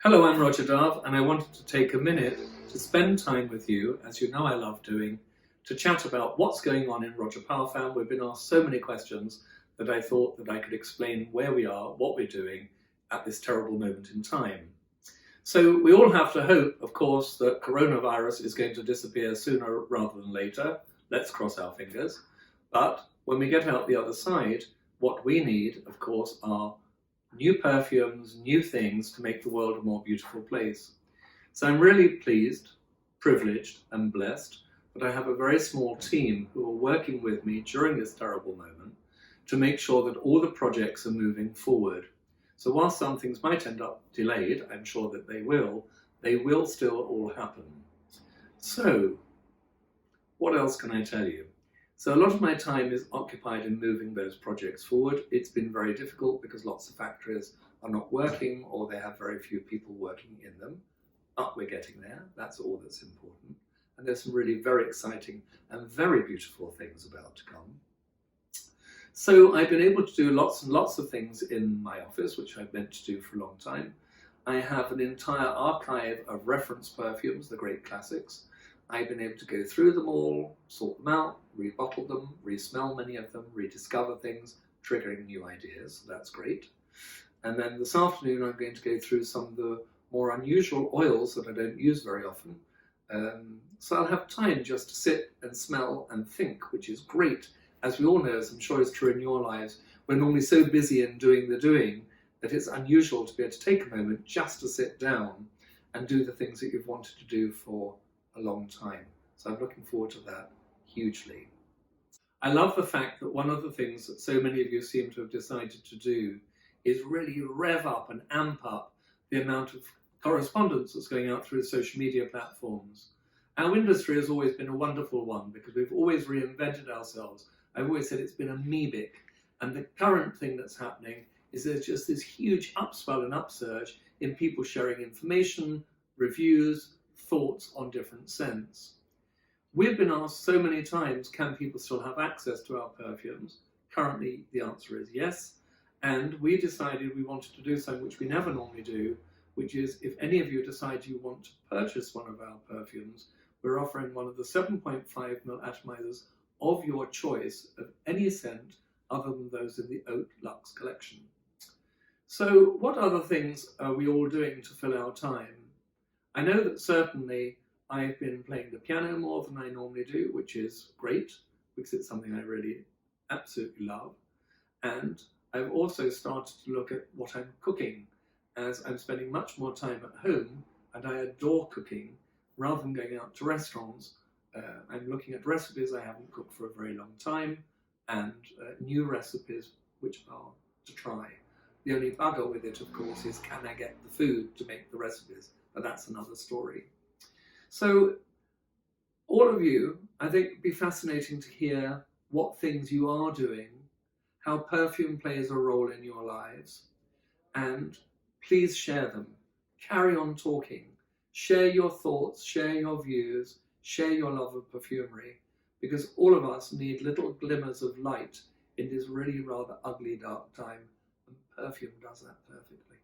Hello, I'm Roger and I wanted to take a minute to spend time with you, as you know I love doing, to chat about what's going on in Roja Parfum. We've been asked so many questions that I thought that I could explain where we are, what we're doing at this terrible moment in time. So we all have to hope, of course, that coronavirus is going to disappear sooner rather than later. Let's cross our fingers. But when we get out the other side, what we need, of course, are new perfumes, new things to make the world a more beautiful place. So I'm really pleased, privileged and blessed that I have a very small team who are working with me during this terrible moment to make sure that all the projects are moving forward. So while some things might end up delayed, I'm sure that they will still all happen. So what else can I tell you? So a lot of my time is occupied in moving those projects forward. It's been very difficult because lots of factories are not working or they have very few people working in them. But we're getting there. That's all that's important. And there's some really very exciting and very beautiful things about to come. So I've been able to do lots and lots of things in my office, which I've meant to do for a long time. I have an entire archive of reference perfumes, the great classics. I've been able to go through them all, sort them out, rebottle them, re-smell many of them, rediscover things, triggering new ideas. That's great. And then this afternoon I'm going to go through some of the more unusual oils that I don't use very often. So I'll have time just to sit and smell and think, which is great. As we all know, as I'm sure is true in your lives, we're normally so busy in doing the doing that it's unusual to be able to take a moment just to sit down and do the things that you've wanted to do for a long time. So I'm looking forward to that hugely. I love the fact that one of the things that so many of you seem to have decided to do is really rev up and amp up the amount of correspondence that's going out through social media platforms. Our industry has always been a wonderful one because we've always reinvented ourselves. I've always said it's been amoebic, and the current thing that's happening is there's just this huge upswell and upsurge in people sharing information, reviews, thoughts on different scents. We've been asked so many times, can people still have access to our perfumes? Currently, the answer is yes. And we decided we wanted to do something which we never normally do, which is if any of you decide you want to purchase one of our perfumes, we're offering one of the 7.5 ml atomizers of your choice of any scent other than those in the Haute Luxe collection. So what other things are we all doing to fill our time? I know that certainly I've been playing the piano more than I normally do, which is great because it's something I really absolutely love. And I've also started to look at what I'm cooking, as I'm spending much more time at home and I adore cooking rather than going out to restaurants. I'm looking at recipes I haven't cooked for a very long time and new recipes which are to try. The only bugger with it, of course, is can I get the food to make the recipes? But that's another story. So all of you, I think it'd be fascinating to hear what things you are doing, how perfume plays a role in your lives, and please share them. Carry on talking. Share your thoughts, share your views, share your love of perfumery, because all of us need little glimmers of light in this really rather ugly dark time, and perfume does that perfectly.